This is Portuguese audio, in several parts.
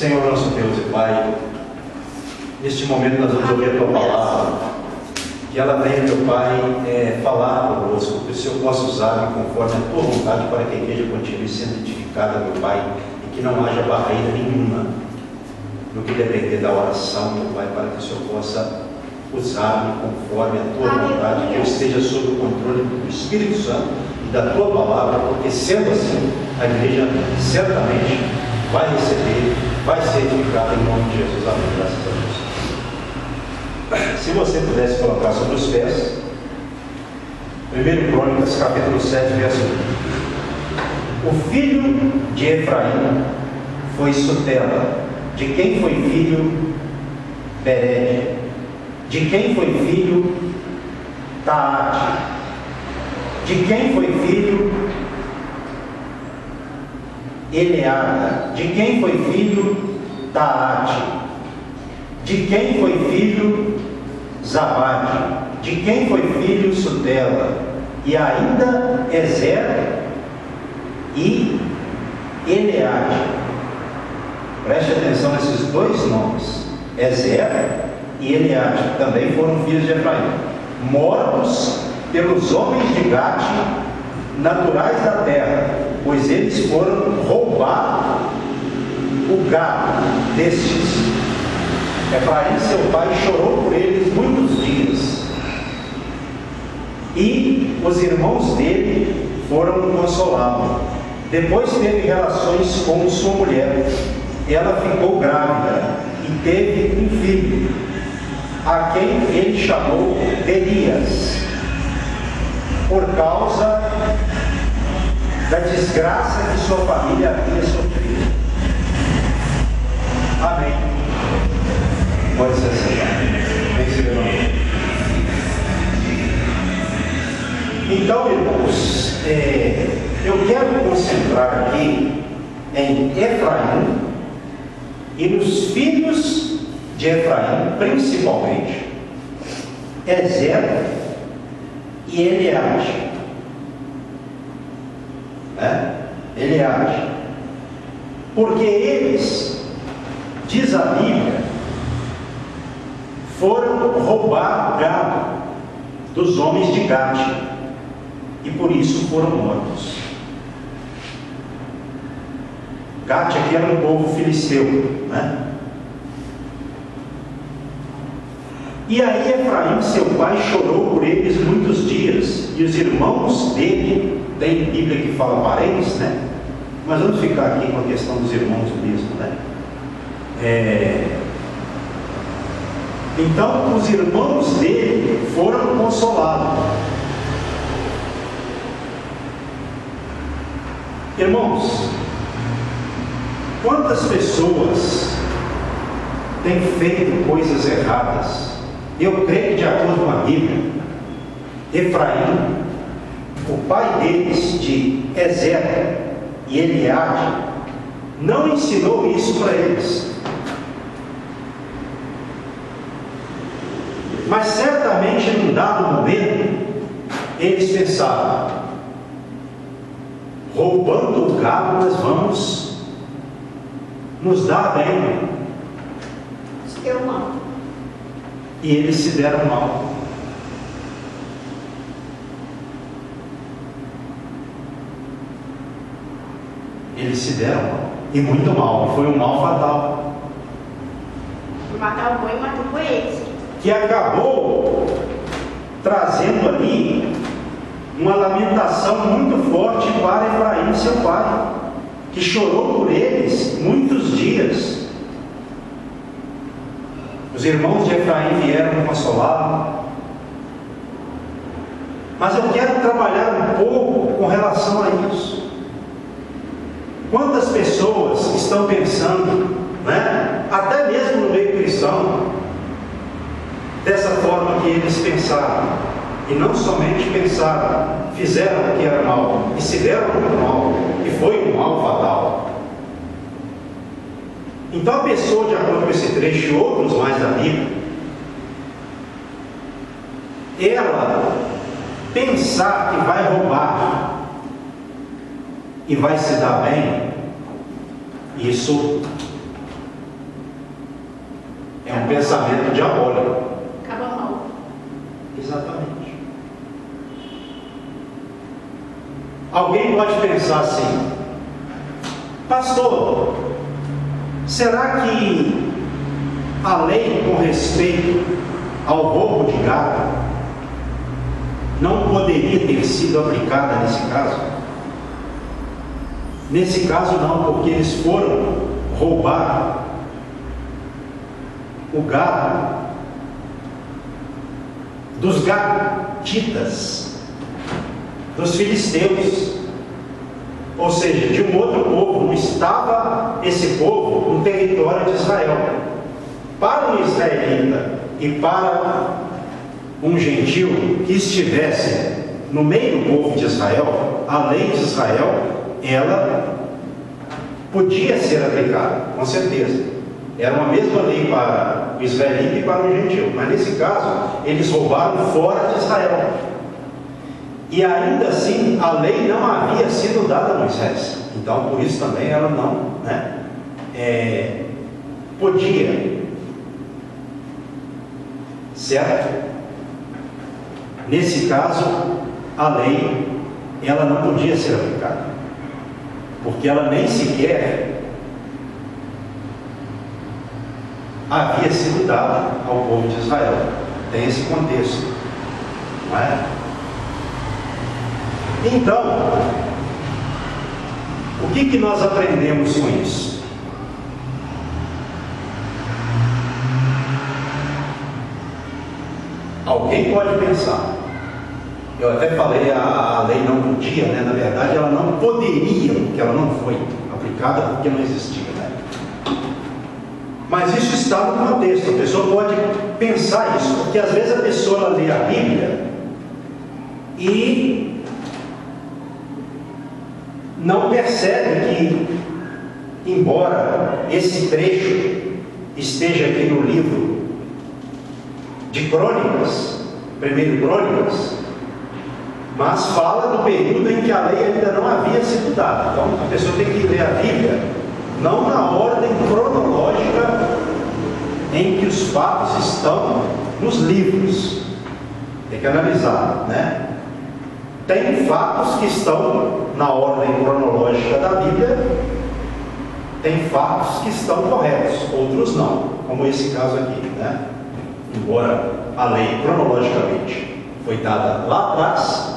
Senhor nosso Deus e Pai, neste momento nós vamos ouvir a Tua palavra, que ela venha, meu Pai, falar conosco, que o Senhor possa usar conforme a Tua vontade para que a igreja continue sendo edificada, meu Pai, e que não haja barreira nenhuma no que depender da oração, meu Pai, para que o Senhor possa usar-me conforme a Tua vontade, que eu esteja sob o controle do Espírito Santo e da Tua palavra, porque sendo assim, a igreja certamente vai receber, vai ser edificada em nome de Jesus. Amém. Graças a Deus. Se você pudesse colocar sobre os pés, 1 Crônicas, capítulo 7, verso 1. O filho de Efraim foi Sutela. De quem foi filho? Bered. De quem foi filho? Taate. De quem foi filho? Eleada. De quem foi filho? Taate. De quem foi filho? Zabade. De quem foi filho? Sutela. E ainda Ezer e Eleade. Preste atenção nesses dois nomes. Ezer e Eleade também foram filhos de Efraim, mortos pelos homens de Gate, naturais da terra, pois eles foram roubar o gado destes. Efraim, seu pai, chorou por eles muitos dias, e os irmãos dele foram consolá-lo. Depois teve relações com sua mulher. Ela ficou grávida e teve um filho, a quem ele chamou Berias, por causa da desgraça que sua família havia sofrido. Amém. Pode ser assim. Vem se levantar. Então, irmãos, eu quero concentrar aqui em Efraim e nos filhos de Efraim, principalmente Ezer e Eleade. Eleade. Porque eles, diz a Bíblia, foram roubar o gado dos homens de Gate e por isso foram mortos. Gate aqui era um povo filisteu, né? E aí Efraim, seu pai, chorou por eles muitos dias, e os irmãos dele, tem Bíblia que fala parentes, né? Mas vamos ficar aqui com a questão dos irmãos mesmo, né? Então os irmãos dele foram consolados. Irmãos, quantas pessoas têm feito coisas erradas? Eu creio que, de acordo com a Bíblia, Efraim, o pai deles, de Ezer e Eleade, não ensinou isso para eles. Mas certamente, num dado momento, eles pensaram: roubando o gado, nós vamos nos dar bem. Se deu mal. E eles se deram mal. Eles se deram mal. E muito mal. Foi um mal fatal. Matar o boi, matou por eles. Que acabou trazendo ali uma lamentação muito forte para Efraim, seu pai, que chorou por eles muitos dias. Os irmãos de Efraim vieram consolá-lo. Mas eu quero trabalhar um pouco com relação a isso. Quantas pessoas estão pensando, né, até mesmo no meio cristão, dessa forma que eles pensaram? E não somente pensaram, fizeram o que era mal, e se deram muito mal, e foi um mal fatal. Então a pessoa, de acordo com esse trecho e outros mais da Bíblia, ela pensar que vai roubar e vai se dar bem, isso É um pensamento diabólico. Acaba mal. Exatamente. Alguém pode pensar assim: pastor, será que a lei com respeito ao roubo de gado não poderia ter sido aplicada nesse caso? Nesse caso não, porque eles foram roubar o gado dos gatitas, dos filisteus, ou seja, de um outro povo. Não estava esse povo no território de Israel. Para um israelita e para um gentil que estivesse no meio do povo de Israel, a lei de Israel, ela podia ser aplicada, com certeza. Era uma mesma lei para o israelita e para o gentil, mas nesse caso eles roubaram fora de Israel, e ainda assim a lei não havia sido dada a Moisés. Então por isso também ela não podia, certo? Nesse caso a lei ela não podia ser aplicada, porque ela nem sequer havia sido dada ao povo de Israel. Tem esse contexto, não é? Então, o que nós aprendemos com isso? Alguém pode pensar, eu até falei, a lei não podia, né? Na verdade ela não poderia, porque ela não foi aplicada, porque não existia, né? Mas isso está no contexto. A pessoa pode pensar isso, porque às vezes a pessoa lê a Bíblia e não percebe que, embora esse trecho esteja aqui no livro de Crônicas, 1 Crônicas, mas fala do período em que a lei ainda não havia sido dada. Então a pessoa tem que ler a Bíblia não na ordem cronológica em que os fatos estão nos livros. Tem que analisar, né? Tem fatos que estão na ordem cronológica da Bíblia, tem fatos que estão corretos, outros não, como esse caso aqui, né? Embora a lei cronologicamente foi dada lá atrás,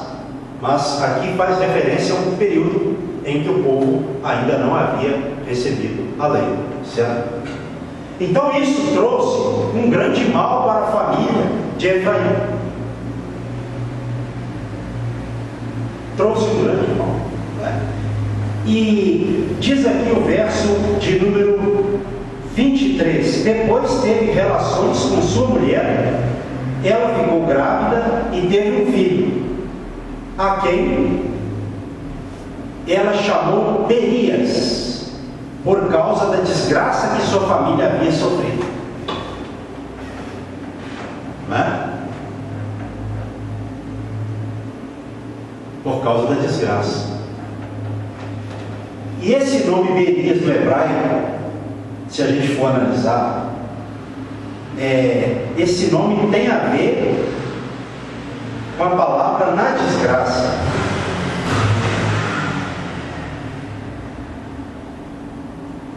mas aqui faz referência a um período em que o povo ainda não havia recebido a lei, certo? Então isso trouxe um grande mal para a família de Efraim. Trouxe um grande mal, né? E diz aqui o verso de número 23: depois teve relações com sua mulher, ela ficou grávida e teve um filho, a quem ela chamou Berias, por causa da desgraça que sua família havia sofrido, né? Por causa da desgraça. E esse nome Berias no hebraico, se a gente for analisar, esse nome tem a ver com a palavra na desgraça.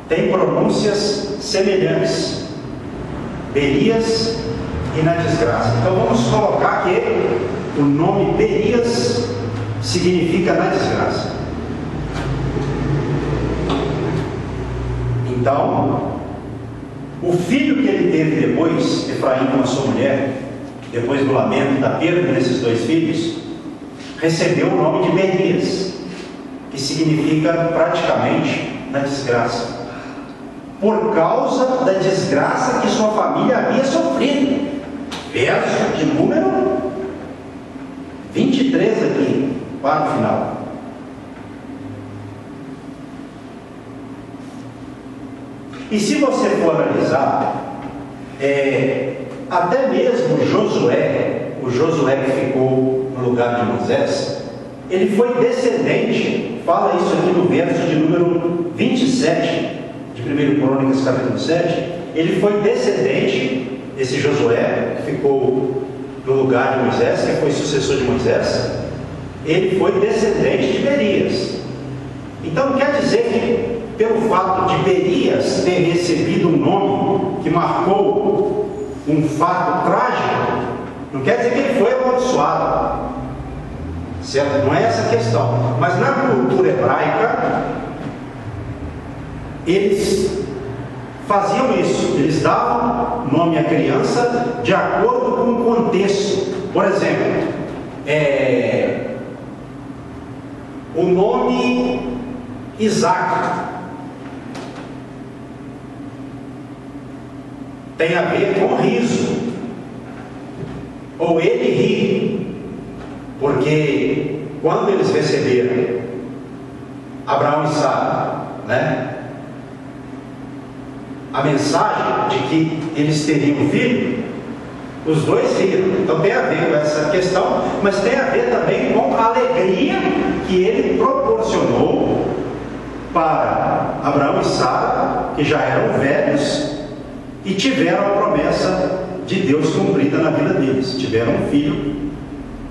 Tem pronúncias semelhantes, Berias e na desgraça. Então vamos colocar que o nome Berias significa na desgraça. Então, o filho que ele teve depois, Efraim com a sua mulher, depois do lamento, da perda desses dois filhos, recebeu o nome de Berias, que significa praticamente na desgraça, por causa da desgraça que sua família havia sofrido. Verso de número 23 aqui, para o final. E se você for analisar, até mesmo Josué, o Josué que ficou no lugar de Moisés, ele foi descendente, fala isso aqui no verso de número 27, de 1 Crônicas capítulo 7, ele foi descendente, esse Josué, que ficou no lugar de Moisés, que foi sucessor de Moisés, ele foi descendente de Berias. Então quer dizer que, pelo fato de Berias ter recebido um nome que marcou um fato trágico, não quer dizer que ele foi amaldiçoado, certo? Não é essa a questão. Mas na cultura hebraica, eles faziam isso, eles davam nome à criança de acordo com o contexto. Por exemplo, o nome Isaac tem a ver com riso, ou ele ri, porque quando eles receberam Abraão e Sara, né, a mensagem de que eles teriam um filho, os dois riram. Então tem a ver com essa questão, mas tem a ver também com a alegria que ele proporcionou para Abraão e Sara, que já eram velhos e tiveram a promessa de Deus cumprida na vida deles. Tiveram um filho,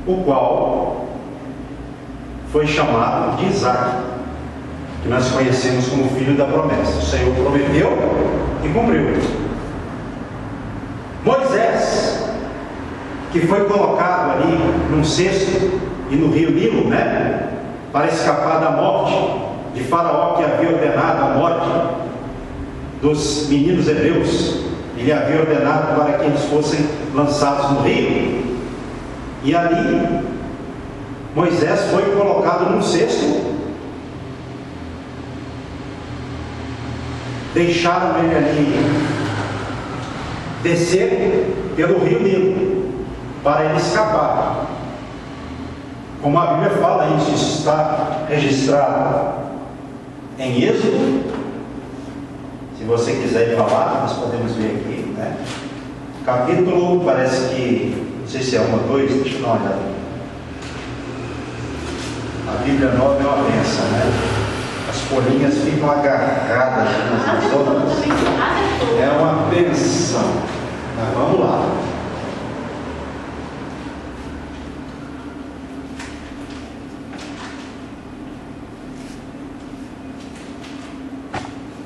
o qual foi chamado de Isaac, que nós conhecemos como filho da promessa. O Senhor prometeu e cumpriu. Moisés, que foi colocado ali num cesto e no rio Nilo, né, para escapar da morte de Faraó, que havia ordenado a morte dos meninos hebreus. Ele havia ordenado para que eles fossem lançados no rio, e ali Moisés foi colocado num cesto. Deixaram ele ali descer pelo rio Nilo para ele escapar. Como a Bíblia fala, isso está registrado em Êxodo. Se você quiser ir falar, nós podemos ver aqui, né? Capítulo, parece que, não sei se é 1 ou 2, deixa eu dar uma olhada. A Bíblia nova é uma benção, né? As folhinhas ficam agarradas umas nas outras. É uma benção. Mas vamos lá.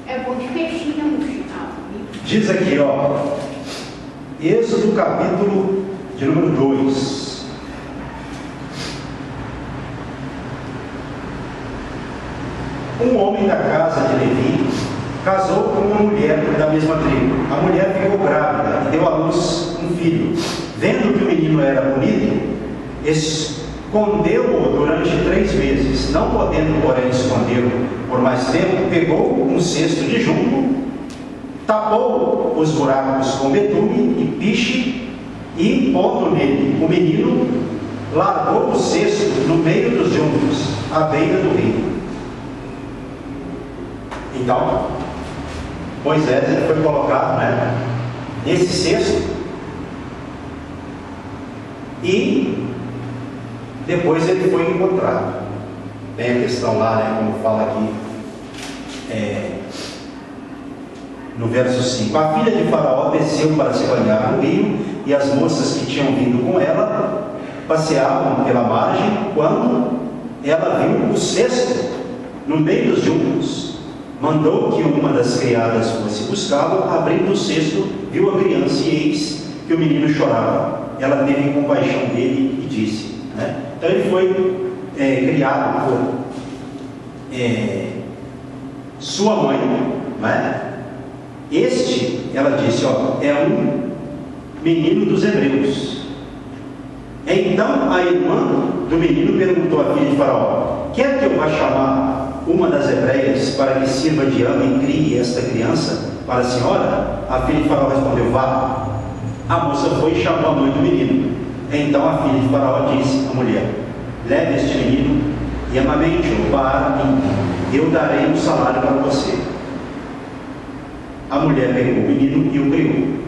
É bom de peixinho no final. Diz aqui, ó, Êxodo capítulo de número 2. Um homem da casa de Levi casou com uma mulher da mesma tribo. A mulher ficou grávida e deu à luz um filho. Vendo que o menino era bonito, escondeu-o durante 3 meses. Não podendo, porém, escondê-lo por mais tempo, pegou um cesto de junco, tapou os buracos com betume e piche, e pondo nele o menino, largou o cesto no meio dos juncos, à beira do rio. Então, Moisés ele foi colocado, né, nesse cesto, e depois ele foi encontrado. Tem a questão lá, né, como fala aqui no verso 5. A filha de Faraó desceu para se banhar no rio, e as moças que tinham vindo com ela passeavam pela margem, quando ela viu o cesto no meio dos juncos. Mandou que uma das criadas fosse buscá-lo. Abrindo o cesto, viu a criança, e eis que o menino chorava. Ela teve compaixão dele e disse, né? Então ele foi criado por sua mãe, né? Este, ela disse, ó, é um menino dos hebreus. Então a irmã do menino perguntou à filha de Faraó: quer que eu vá chamar uma das hebreias para que sirva de ama e crie esta criança para a senhora? A filha de Faraó respondeu: vá. A moça foi e chamou a mãe do menino. Então a filha de Faraó disse à mulher: leve este menino e amamente-o para mim, eu darei um salário para você. A mulher pegou o menino e o criou.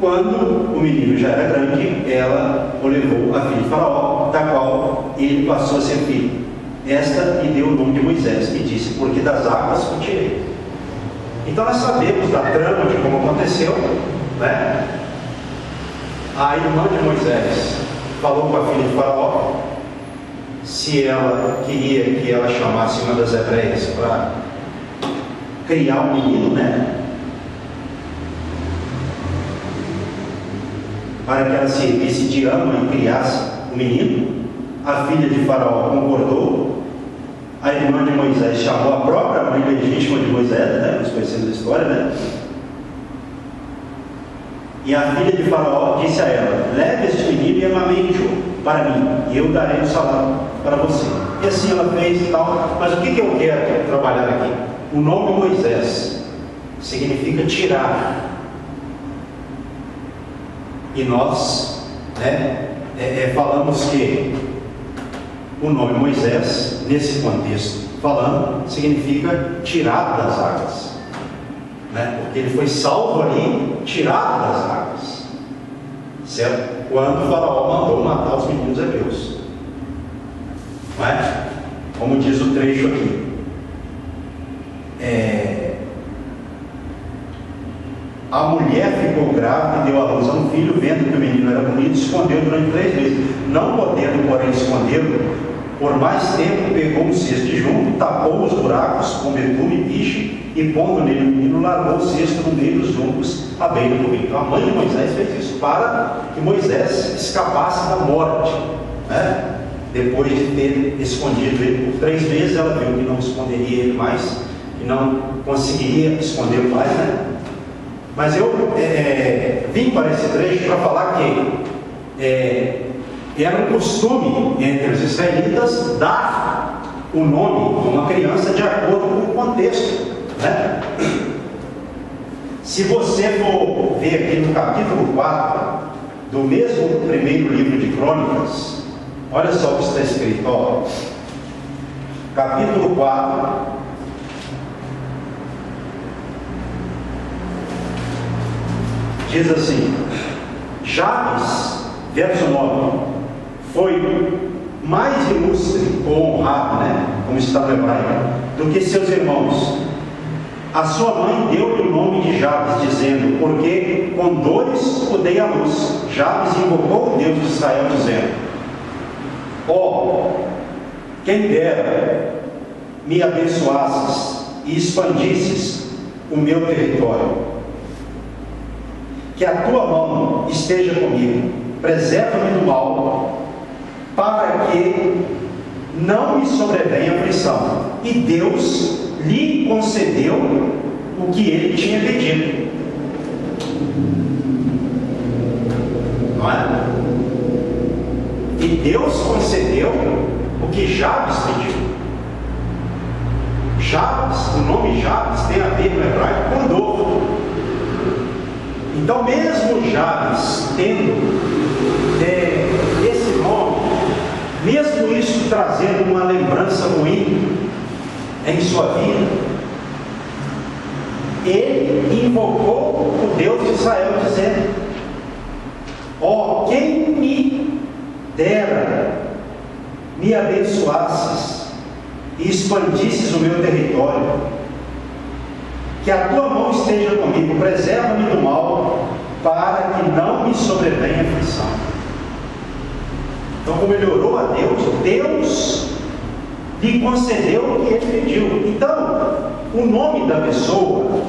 Quando o menino já era grande, ela o levou à filha de Faraó, da qual ele passou a ser filho. Esta lhe deu o nome de Moisés, e disse: porque das águas o tirei. Então nós sabemos da trama de como aconteceu, né? A irmã de Moisés falou com a filha de Faraó se ela queria que ela chamasse uma das hebreias para criar um menino, né? Para que ela servisse de ama e criasse o menino. A filha de Faraó concordou. A irmã de Moisés chamou a própria mãe legítima de Moisés, né? Nós conhecemos a história, né? E a filha de Faraó disse a ela: leve este menino e amamente-o para mim, e eu darei o salário para você. E assim ela fez e tal. Mas o que eu quero trabalhar aqui? O nome Moisés significa tirar. E nós, né, falamos que o nome Moisés, nesse contexto falando, significa tirado das águas, né? Porque ele foi salvo ali, tirado das águas, certo? Quando o Faraó mandou matar os meninos hebreus, não é? Como diz o trecho aqui, a mulher ficou grávida e deu à luz a um filho, vendo que o menino era bonito, escondeu durante 3 meses. Não podendo, porém, escondê-lo por mais tempo, pegou um cesto de junco, tapou os buracos com betume e piche, e pondo nele o menino, largou o cesto no meio dos juncos à beira do rio. Então a mãe de Moisés fez isso para que Moisés escapasse da morte, né? Depois de ter escondido ele por 3 meses, ela viu que não esconderia ele mais, que não conseguiria escondê-lo mais, né? Mas eu vim para esse trecho para falar que era um costume entre os israelitas dar o nome a uma criança de acordo com o contexto, né? Se você for ver aqui no capítulo 4 do mesmo primeiro livro de Crônicas, olha só o que está escrito, ó. Capítulo 4, diz assim: Jabes, verso 9, foi mais ilustre ou honrado, né, como está no hebraico, do que seus irmãos. A sua mãe deu-lhe o nome de Jabes, dizendo: porque com dores o dei à luz. Jabes invocou o Deus de Israel, dizendo: ó, quem dera me abençoasses e expandisses o meu território. Que a tua mão esteja comigo, preserva-me do mal, para que não me sobrevenha aflição. E Deus lhe concedeu o que ele tinha pedido. Não é? E Deus concedeu o que Jabes pediu. Jabes, o nome Jabes tem a ver no hebraico com dor. Então, mesmo Jabes tendo esse nome, mesmo isso trazendo uma lembrança ruim em sua vida, ele invocou o Deus de Israel, dizendo: ó, quem me dera me abençoasses e expandisses o meu território. Que a tua mão esteja comigo, preserva-me do mal, para que não me sobrevenha aflição. Então, como ele orou a Deus, Deus lhe concedeu o que ele pediu. Então, o nome da pessoa,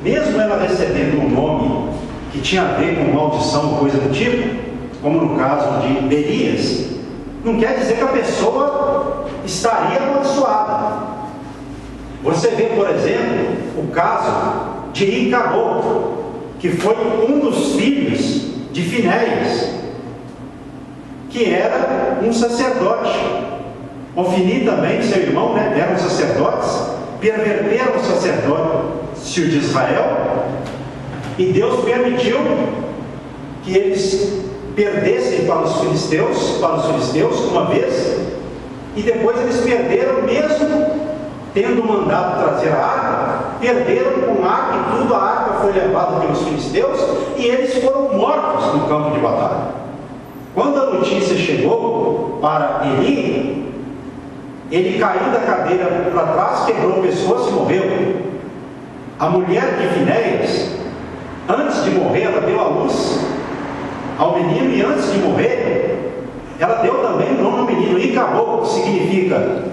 mesmo ela recebendo um nome que tinha a ver com maldição ou coisa do tipo, como no caso de Berias, não quer dizer que a pessoa estaria amaldiçoada. Você vê, por exemplo, o caso de Icabod, que foi um dos filhos de Finéias, que era um sacerdote. Ofni também, seu irmão, né, eram sacerdotes, perverteram o sacerdócio de Israel, e Deus permitiu que eles perdessem para os filisteus uma vez, e depois eles perderam mesmo tendo mandado trazer a arca, perderam com a arca e tudo, a arca foi levada pelos filisteus e eles foram mortos no campo de batalha. Quando a notícia chegou para Eli, ele caiu da cadeira para trás, quebrou o pescoço e morreu. A mulher de Finéias, antes de morrer, ela deu a luz ao menino, e antes de morrer, ela deu também o nome ao menino, Icabod, que significa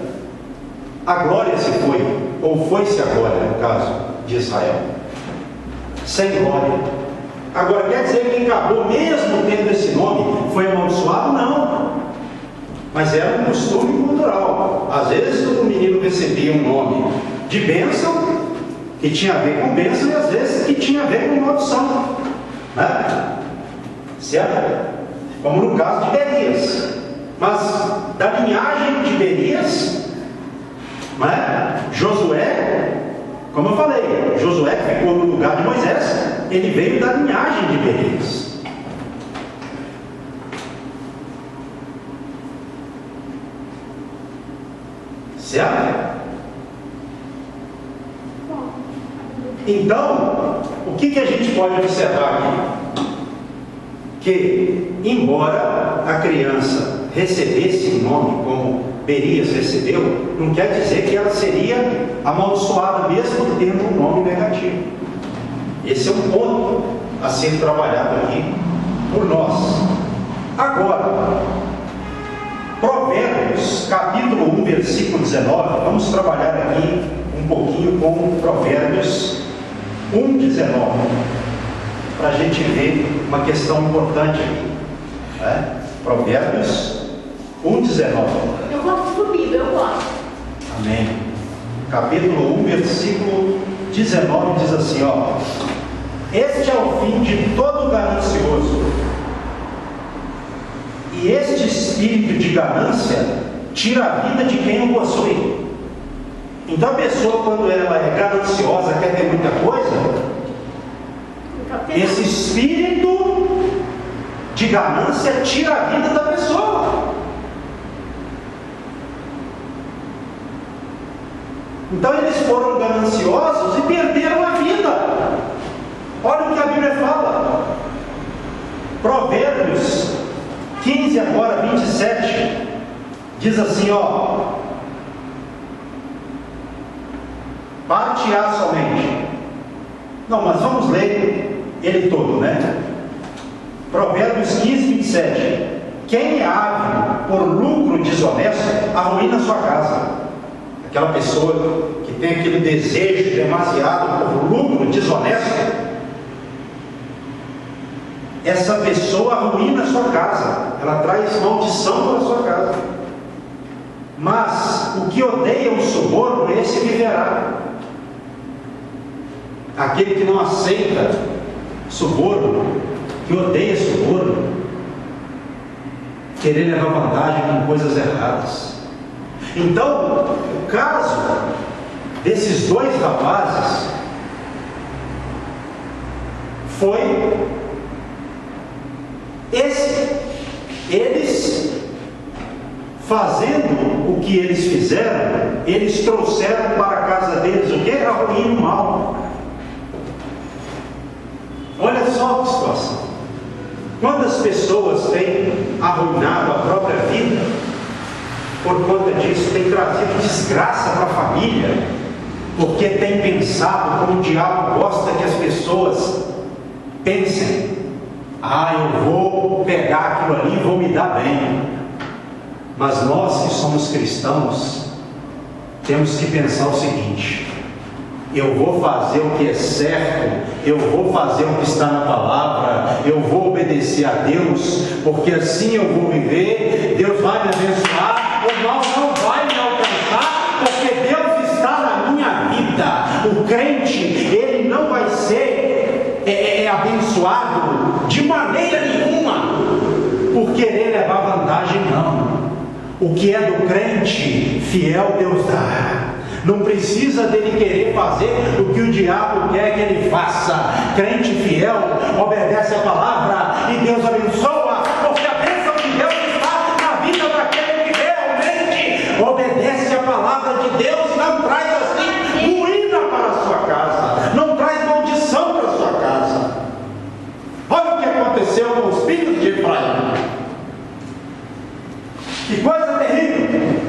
a glória se foi, ou foi-se a glória, no caso de Israel, sem glória. Agora, quer dizer que Icabod, mesmo tendo esse nome, foi amaldiçoado? Não. Mas era um costume cultural. Às vezes o menino recebia um nome de bênção, que tinha a ver com bênção, e às vezes que tinha a ver com maldição, né? Certo? Como no caso de Berias. Mas da linhagem de Berias, né? Josué, como eu falei, Josué que ficou no lugar de Moisés, ele veio da linhagem de Berias. Certo? Então, o que a gente pode observar aqui? Que, embora a criança recebesse um nome como Berias recebeu, não quer dizer que ela seria amaldiçoada mesmo tendo um nome negativo. Esse é um ponto a ser trabalhado aqui por nós. Agora, Provérbios, capítulo 1, versículo 19, vamos trabalhar aqui um pouquinho com Provérbios 1, 19, para a gente ver uma questão importante aqui, né? Provérbios 1, 19. Eu gosto do Bíblia, eu gosto. Amém. Capítulo 1, versículo 19 diz assim, ó: este é o fim de todo ganancioso, e este espírito de ganância tira a vida de quem o possui. Então a pessoa, quando ela é gananciosa, quer ter muita coisa, esse espírito de ganância tira a vida da pessoa. Então eles foram gananciosos e perderam a vida. Olha o que a Bíblia fala. Provérbios 15, agora 27, diz assim, ó: parte-á somente. Não, mas vamos ler ele todo, né? Provérbios 15, 27. Quem é ávido por lucro desonesto arruína sua casa. Aquela pessoa que tem aquele desejo demasiado por lucro desonesto, essa pessoa arruína a sua casa, ela traz maldição para a sua casa. Mas o que odeia o suborno, esse viverá. Aquele que não aceita suborno, que odeia suborno, querer levar vantagem com coisas erradas. Então, o caso desses dois rapazes foi eles fazendo o que eles fizeram, eles trouxeram para a casa deles o que? A ruína e o mal. Olha só a situação. Quantas pessoas têm arruinado a própria vida por conta disso, tem trazido desgraça para a família, porque tem pensado, como o diabo gosta que as pessoas pensem: ah, eu vou pegar aquilo ali e vou me dar bem. Mas nós que somos cristãos temos que pensar o seguinte: eu vou fazer o que é certo, eu vou fazer o que está na palavra, eu vou obedecer a Deus, porque assim eu vou viver, Deus vai me abençoar, o mal não vai me alcançar, porque Deus está na minha vida. O crente, ele não vai ser abençoado de maneira nenhuma por querer levar vantagem, não. O que é do crente fiel, Deus dá. Não precisa dele querer fazer o que o diabo quer que ele faça. Crente fiel obedece a palavra e Deus abençoa, porque a bênção de Deus está na vida daquele que realmente obedece a palavra de Deus e não traz assim ruína para a sua casa, não traz maldição para a sua casa. Olha o que aconteceu com os filhos de Efraim. Que coisa terrível!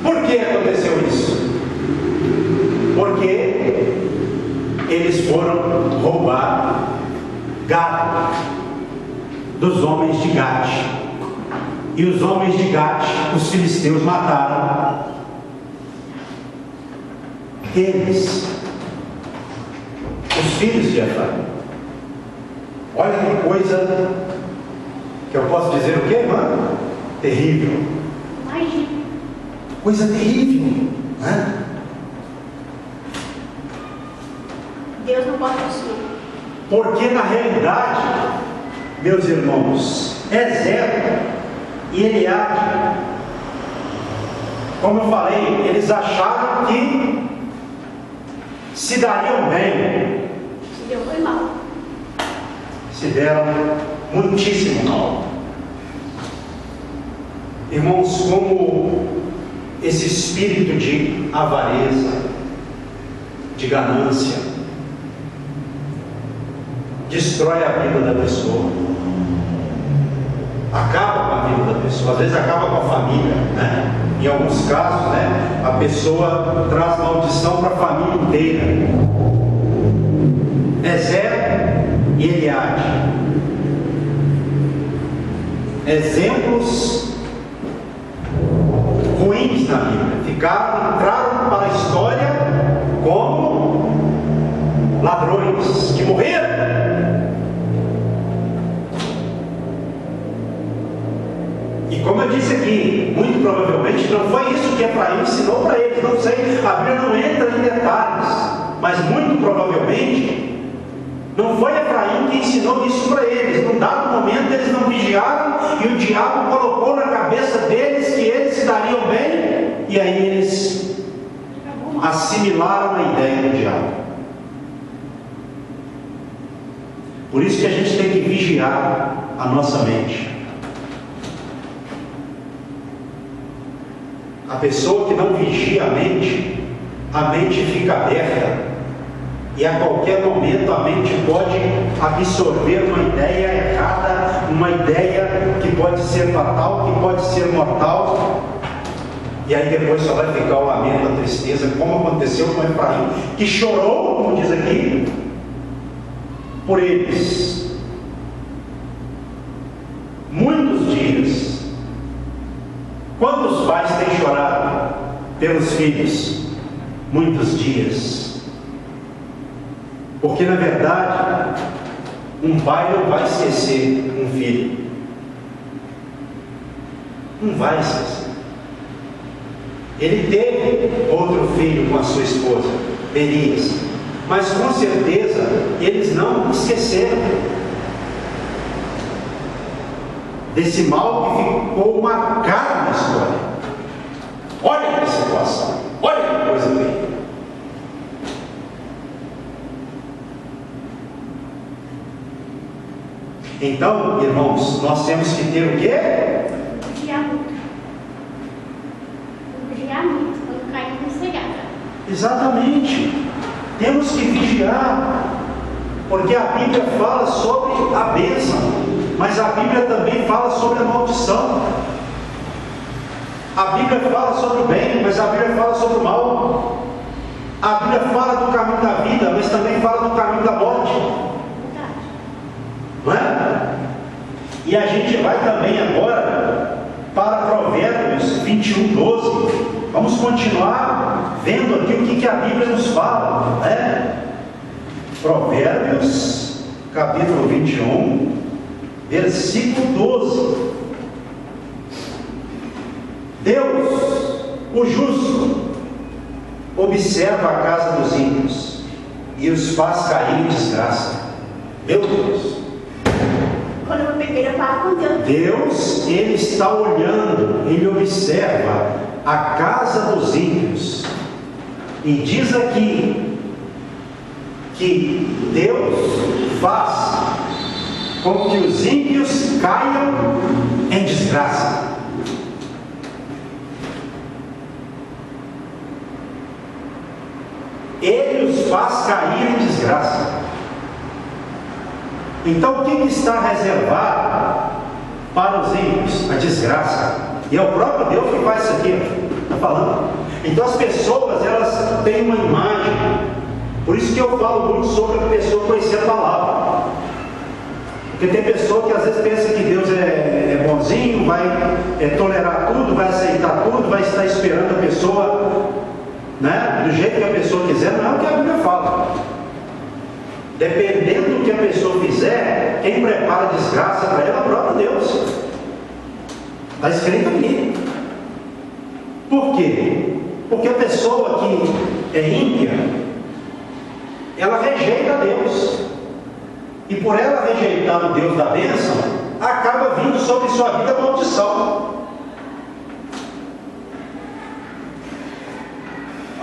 Por que aconteceu isso? Porque foram roubar gado dos homens de Gate. E os homens de Gate, os filisteus, mataram eles, os filhos de Efraim. Olha que coisa que eu posso dizer o quê, irmã? Terrível. Imagina. Coisa terrível, né? Deus não pode possuir. Porque na realidade, meus irmãos, Ezer e Eliabe, como eu falei, eles acharam que se dariam bem. Se deu foi mal. Se deram muitíssimo mal. Irmãos, como esse espírito de avareza, de ganância, destrói a vida da pessoa, acaba com a vida da pessoa, às vezes acaba com a família, né? Em alguns casos, né, a pessoa traz maldição para a família inteira. Ezer e Eliabe, exemplos ruins na Bíblia, entraram para a história como ladrões que morreram. E como eu disse aqui, muito provavelmente não foi isso que Efraim ensinou para eles, não sei, a Bíblia não entra em detalhes, mas muito provavelmente não foi Efraim que ensinou isso para eles. Num dado momento eles não vigiaram e o diabo colocou na cabeça deles que eles se dariam bem, e aí eles assimilaram a ideia do diabo. Por isso que a gente tem que vigiar a nossa mente. A pessoa que não vigia a mente fica aberta, e a qualquer momento a mente pode absorver uma ideia errada, uma ideia que pode ser fatal, que pode ser mortal, e aí depois só vai ficar o lamento, a tristeza, como aconteceu com Efraim, que chorou, como diz aqui, por eles muitos dias. Quantos pais têm chorado pelos filhos? Muitos dias. Porque na verdade, um pai não vai esquecer um filho. Não vai esquecer. Ele teve outro filho com a sua esposa, Berias, mas com certeza eles não esqueceram desse mal que ficou marcado na história. Olha que situação, olha que coisa terrível. Então, irmãos, nós temos que ter o quê? Vigiar muito. Vigiar muito, para não cair no cegada. Exatamente. Temos que vigiar, porque a Bíblia fala sobre a bênção, mas a Bíblia também fala sobre a maldição. A Bíblia fala sobre o bem, mas a Bíblia fala sobre o mal. A Bíblia fala do caminho da vida, mas também fala do caminho da morte. Não é? E a gente vai também agora para Provérbios 21:12. Vamos continuar vendo aqui o que a Bíblia nos fala, né? Provérbios capítulo 21, versículo 12. Deus, o justo, observa a casa dos ímpios e os faz cair em desgraça. Meu Deus! Quando eu peguei, eu falo com Deus. Deus, Ele está olhando, Ele observa a casa dos ímpios. E diz aqui que Deus faz com que os ímpios caiam em desgraça. Ele os faz cair em desgraça. Então o que está reservado para os ímpios? A desgraça. E é o próprio Deus que faz isso aqui, está falando. Então as pessoas, elas têm uma imagem Por isso que eu falo muito sobre a pessoa conhecer a palavra. Porque tem pessoa que às vezes pensa que Deus é bonzinho, vai tolerar tudo, vai aceitar tudo, vai estar esperando a pessoa, né, do jeito que a pessoa quiser. Não é o que a Bíblia fala. Dependendo do que a pessoa fizer, quem prepara a desgraça para ela é o próprio Deus. Está escrito aqui. Por quê? Porque a pessoa que é ímpia, ela rejeita Deus. E por ela rejeitar o Deus da bênção, acaba vindo sobre sua vida a maldição.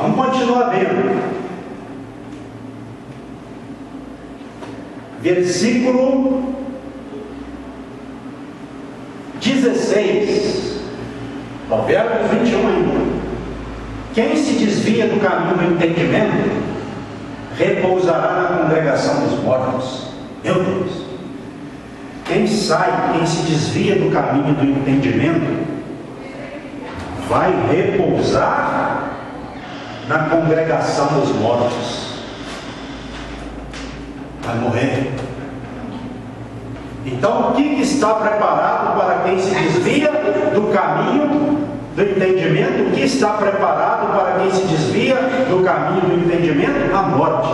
Vamos continuar vendo. Versículo 16. Provérbios 21 ainda. Quem se desvia do caminho do entendimento, repousará na congregação dos mortos. Meu Deus! Quem se desvia do caminho do entendimento, vai repousar na congregação dos mortos. Vai morrer. Então, o que está preparado para quem se desvia do caminho do entendimento? O que está preparado para quem se desvia do caminho do entendimento? A morte.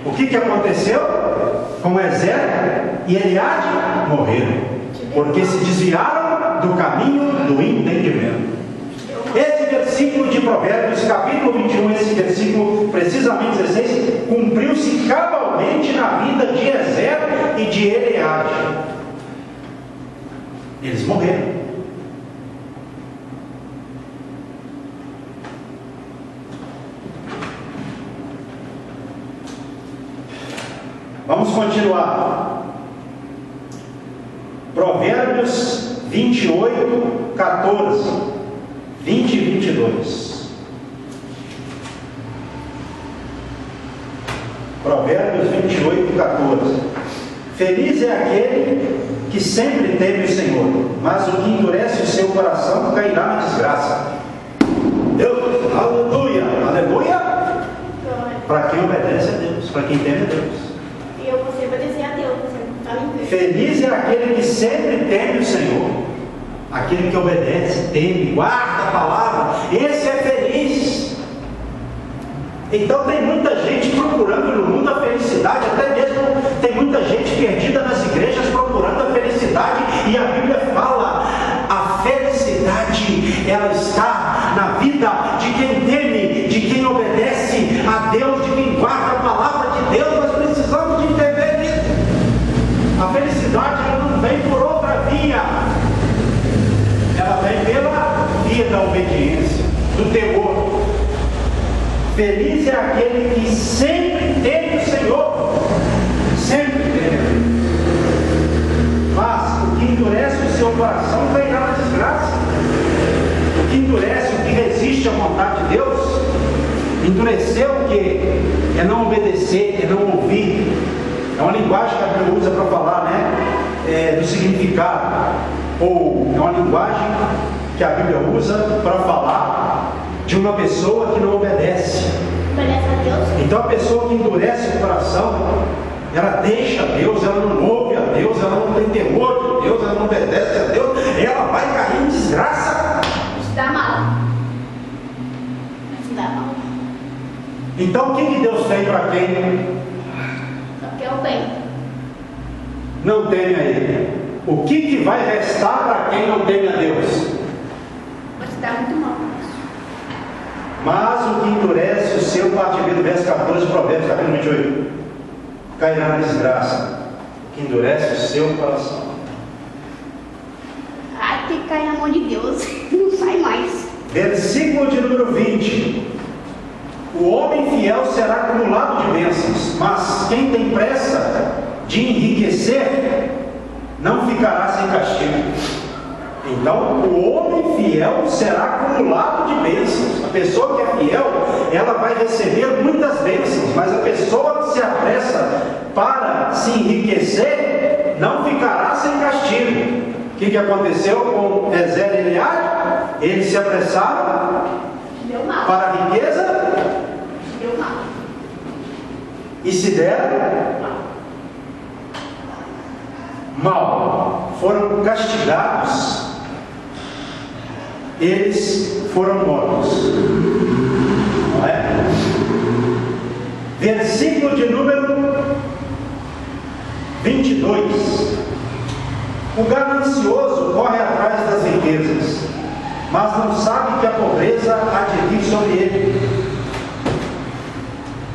O que aconteceu com Ezer e Eliade? Morreram, porque se desviaram do caminho do entendimento. Esse versículo de Provérbios, capítulo 21, esse versículo, precisamente 16, cumpriu-se cabalmente na vida de Ezer e de Eliade. Eles morreram. Vamos continuar. Provérbios 28, 14. 20 e 22. Provérbios 28, 14. Feliz é aquele que sempre teme o Senhor, mas o que endurece o seu coração cairá na desgraça. Deus, aleluia, aleluia. Para quem obedece a Deus, para quem teme a Deus. E eu vou sempre obedecer a Deus, você não está me vendo. Feliz é aquele que sempre teme o Senhor. Aquele que obedece, teme, guarda a palavra, esse é feliz. Então tem muita gente procurando no mundo a felicidade, até mesmo tem muita gente perdida nas igrejas procurando a felicidade, e a Bíblia fala, a felicidade, ela está na vida de quem teme, de quem obedece a Deus, de quem guarda a palavra de Deus. Nós precisamos de entender isso. A felicidade ela não vem por outra via. Ela vem pela via da obediência, do temor. Feliz é aquele que sempre teme o Senhor. Sempre teme. Mas o que endurece o seu coração cairá na desgraça. O que endurece, o que resiste à vontade de Deus, endurecer o que? É não obedecer, é não ouvir. É uma linguagem que a Bíblia usa para falar, né? Do significado. Ou é uma linguagem que a Bíblia usa para falar de uma pessoa que não obedece. Obedece a Deus? Então a pessoa que endurece o coração, ela deixa Deus, ela não ouve a Deus, ela não tem temor de Deus, ela não obedece a Deus, ela vai cair em desgraça. Isso dá mal. Isso dá mal. Então o que Deus tem para quem Só que é o bem. não teme a Ele? O que vai restar para quem não teme a Deus? Vai te dar muito mal. Mas o que endurece o seu partido, verso 14, Provérbios capítulo 28, cairá na desgraça. O que endurece o seu coração. Ai, tem que cair na mão de Deus. Não sai mais. Versículo de número 20. O homem fiel será acumulado de bênçãos, mas quem tem pressa de enriquecer não ficará sem castigo. Então, o homem fiel será acumulado de bênçãos. A pessoa que é fiel, ela vai receber muitas bênçãos, mas a pessoa que se apressa para se enriquecer não ficará sem castigo. O que aconteceu com Ezer e Eliade? Eles se apressaram Deu mal. para a riqueza. Deu mal. e se deram mal, foram castigados, eles foram mortos. Não é? Versículo de número 22. O ganancioso corre atrás das riquezas, mas não sabe que a pobreza há de vir sobre ele.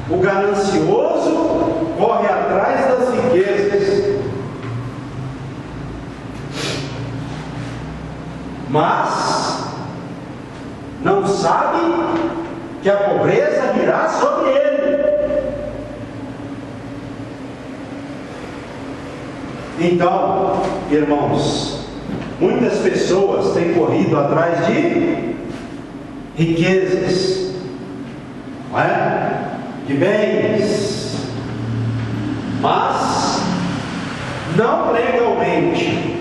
O ganancioso corre atrás das riquezas, mas não sabe que a pobreza virá sobre ele. Então, irmãos, muitas pessoas têm corrido atrás de riquezas, não é? De bens, mas não legalmente.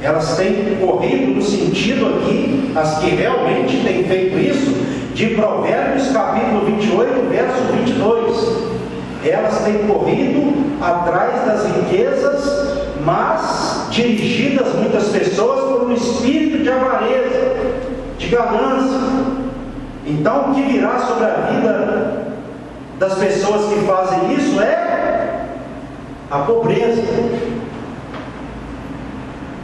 Elas têm corrido no sentido aqui, as que realmente têm feito isso, de Provérbios capítulo 28, verso 22. Elas têm corrido atrás das riquezas, mas dirigidas muitas pessoas por um espírito de avareza, de ganância. Então, o que virá sobre a vida das pessoas que fazem isso é a pobreza.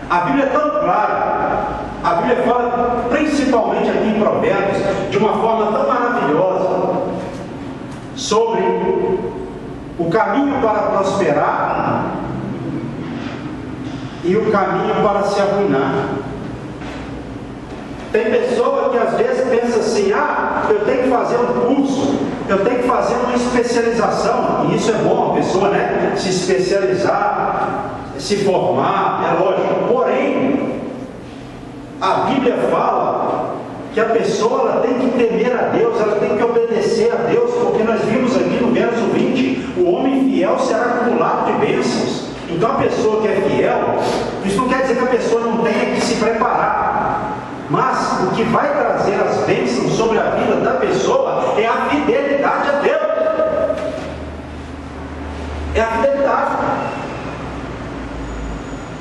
A Bíblia é tão clara, a Bíblia fala, principalmente aqui em Provérbios, de uma forma tão maravilhosa, sobre o caminho para prosperar e o caminho para se arruinar. Tem pessoa que às vezes pensa assim: eu tenho que fazer um curso, eu tenho que fazer uma especialização, e isso é bom, a pessoa, né, se especializar, se formar, é lógico. Porém, a Bíblia fala que a pessoa ela tem que temer a Deus, ela tem que obedecer a Deus, porque nós vimos aqui no verso 20, o homem fiel será acumulado de bênçãos. Então a pessoa que é fiel, isso não quer dizer que a pessoa não tenha que se preparar, mas o que vai trazer as bênçãos sobre a vida da pessoa é a fidelidade a Deus. É a fidelidade.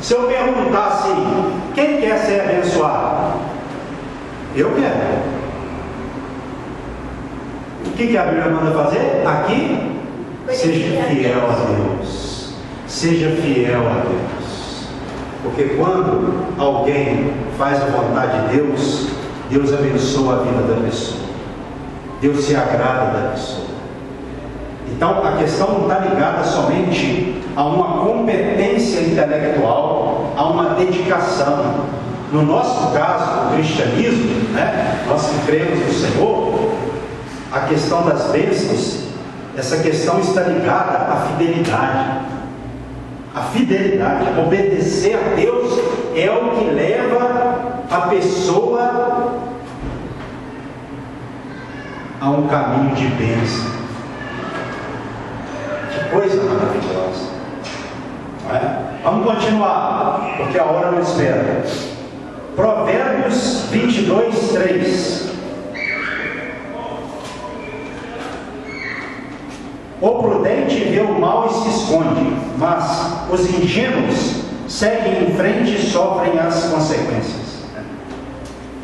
Se eu perguntar assim, quem quer ser abençoado? Eu quero. O que a Bíblia manda fazer? Aqui, seja fiel a Deus. Seja fiel a Deus. Porque quando alguém faz a vontade de Deus, Deus abençoa a vida da pessoa. Deus se agrada da pessoa. Então a questão não está ligada somente a uma competência intelectual, a uma dedicação. No nosso caso, o cristianismo, né, nós que cremos no Senhor, a questão das bênçãos, essa questão está ligada à fidelidade. A fidelidade, obedecer a Deus é o que leva a pessoa a um caminho de bênção. Que coisa maravilhosa, não é? Vamos continuar, porque a hora não espera. Provérbios 22, 3. O prudente vê o mal e se esconde, mas os ingênuos seguem em frente e sofrem as consequências.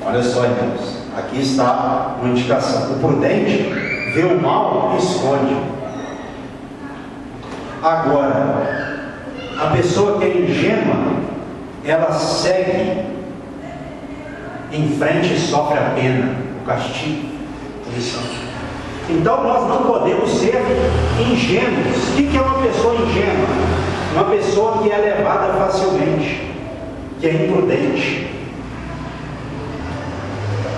Olha só, irmãos, aqui está uma indicação. O prudente vê o mal e esconde. Agora, a pessoa que é ingênua, ela segue em frente e sofre a pena, o castigo, a punição. Então nós não podemos ser ingênuos. O que é uma pessoa ingênua? Uma pessoa que é levada facilmente, que é imprudente.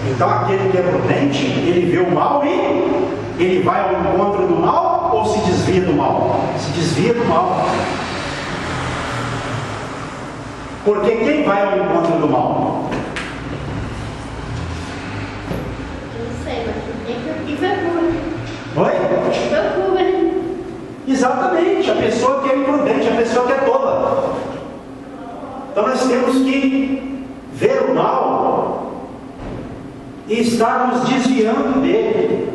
Então aquele que é prudente, ele vê o mal e ele vai ao encontro do mal ou se desvia do mal? Se desvia do mal. Porque quem vai ao encontro do mal? Não sei, mas tem que procura. Oi? Procura, né? Exatamente, a pessoa que é imprudente, a pessoa que é tola. Então nós temos que ver o mal e estar nos desviando dele.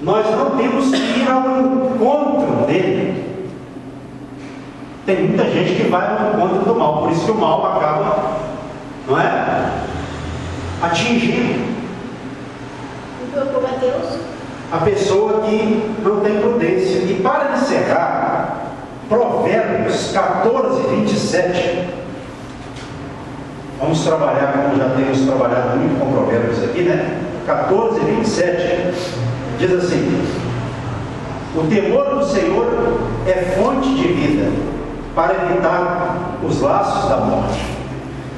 nós não temos que ir ao encontro dele. Tem muita gente que vai ao encontro do mal, por isso que o mal acaba, não é? Atingindo a pessoa que não tem prudência. E para encerrar, Provérbios 14, 27. Vamos trabalhar, como já temos trabalhado muito com Provérbios aqui, né? 14, 27. Diz assim: o temor do Senhor é fonte de vida, para evitar os laços da morte.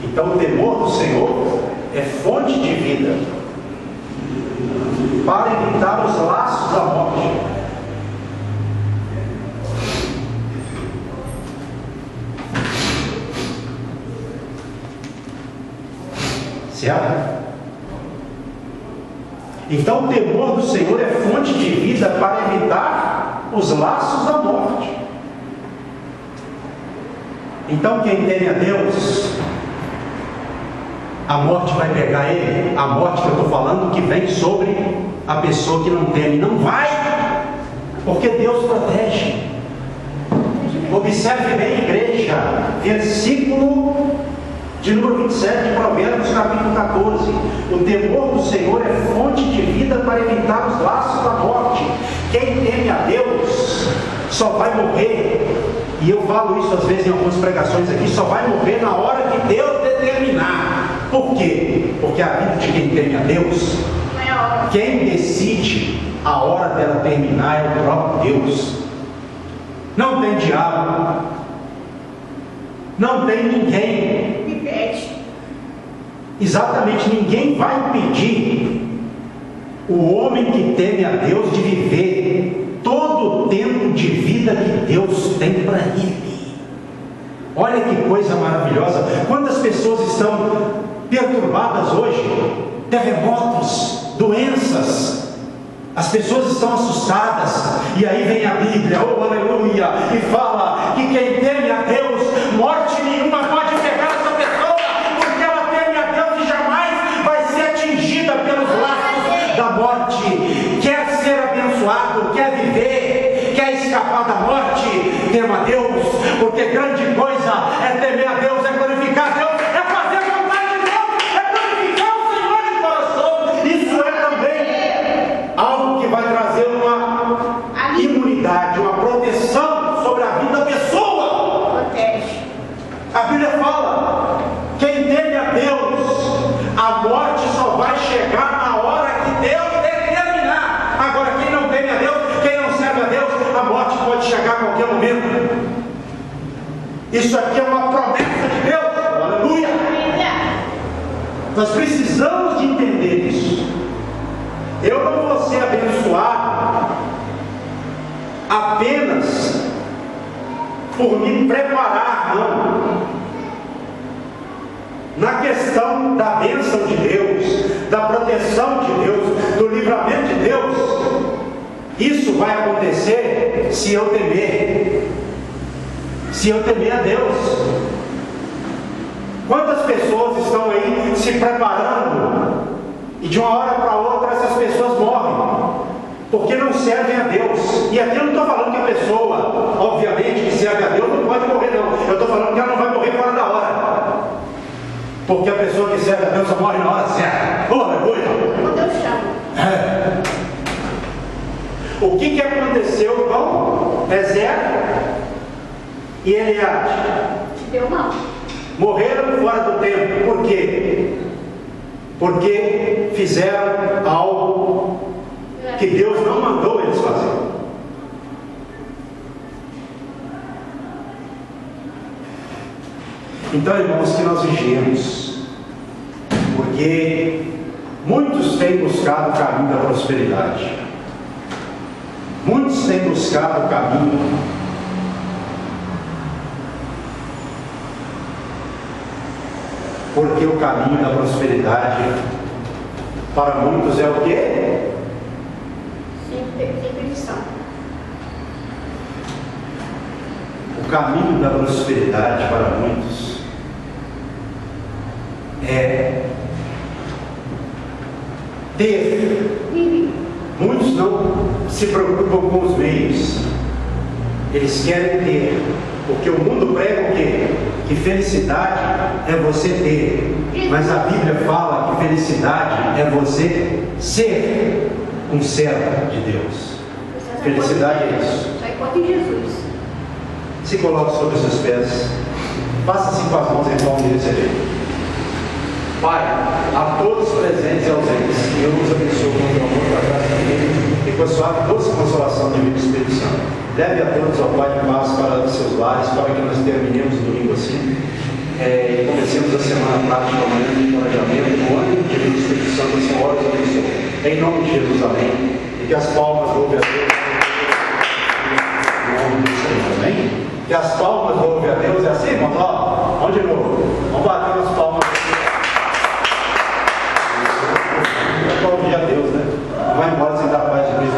Então, o temor do Senhor é fonte de vida, para evitar os laços da morte. Certo? Então, o temor do Senhor é fonte de vida para evitar os laços da morte. Então, quem teme a Deus, a morte vai pegar ele. A morte que eu estou falando, que vem sobre a pessoa que não teme, não vai, porque Deus protege. Observe bem, igreja, versículo de número 27 de Provérbios, capítulo 14. O temor do Senhor é fonte de vida para evitar os laços da morte. Quem teme a Deus só vai morrer, e eu falo isso às vezes em algumas pregações aqui, só vai morrer na hora que Deus determinar. Por quê? Porque a vida de quem teme a Deus, quem decide a hora dela terminar é o próprio Deus. Não tem diabo, não tem ninguém. Exatamente, ninguém vai impedir o homem que teme a Deus de viver todo o tempo de vida que Deus tem para ele. Olha que coisa maravilhosa. Quantas pessoas estão perturbadas hoje? Terremotos, doenças. As pessoas estão assustadas. E aí vem a Bíblia, oh aleluia, e fala que quem teme a Deus, morte nenhuma pode pegar essa pessoa, porque ela teme a Deus e jamais vai ser atingida pelos laços da morte. Quer ser abençoado, quer viver, quer escapar da morte, tema a Deus, porque grande coisa é temer a Deus, é glorificar a Deus, é fazer a vontade de Deus, é glorificar o Senhor de coração. Isso é também algo que vai trazer uma imunidade, uma proteção sobre a vida da pessoa. A Bíblia fala: quem teme a Deus, a morte só vai chegar na hora que Deus determinar. Agora, quem não teme a Deus, quem não serve a Deus, a morte pode chegar a qualquer momento. Isso aqui é uma promessa de Deus. Aleluia! Nós precisamos de entender isso. Eu não vou ser abençoado apenas por me preparar, não. Na questão da bênção de Deus, da proteção de Deus, do livramento de Deus, isso vai acontecer se eu temer. Se eu temer a Deus. Quantas pessoas estão aí se preparando e de uma hora para outra essas pessoas morrem porque não servem a Deus? E aqui eu não estou falando que a pessoa, obviamente, que serve a Deus não pode morrer, não. Eu estou falando que ela não vai morrer fora da hora, porque a pessoa que serve a Deus só morre na hora certa. Oh, aleluia! Quando Deus chama. O que aconteceu com Ezer e Eliade? Te deu mal. Morreram fora do tempo. Por quê? Porque fizeram algo que Deus não mandou eles fazer. Então, irmãos, que nós vigiemos, porque muitos têm buscado o caminho da prosperidade. Muitos têm buscado o caminho porque o caminho da prosperidade para muitos é o quê? Repetição. O caminho da prosperidade para muitos é ter. Muitos não se preocupam com os meios. Eles querem ter, porque o mundo prega o quê? Que felicidade é você ter, mas a Bíblia fala que felicidade é você ser um servo de Deus. Felicidade é isso. Só enquanto em Jesus. Se coloque sobre os seus pés, faça assim com as mãos em forma de receber. Pai, a todos presentes e ausentes, eu nos abençoo com o teu amor, com a graça divina e com a suave doce consolação do Divino Espírito Santo. Leve a todos, ó Pai, de paz para os seus lares, para que nós terminemos o domingo assim e comecemos a semana prática amanhã de encorajamento, com o ânimo do Divino Espírito Santo, a Senhora nos abençoe. Em nome de Jesus, amém. E que as palmas louvem a Deus. Em nome do Senhor, amém. Que as palmas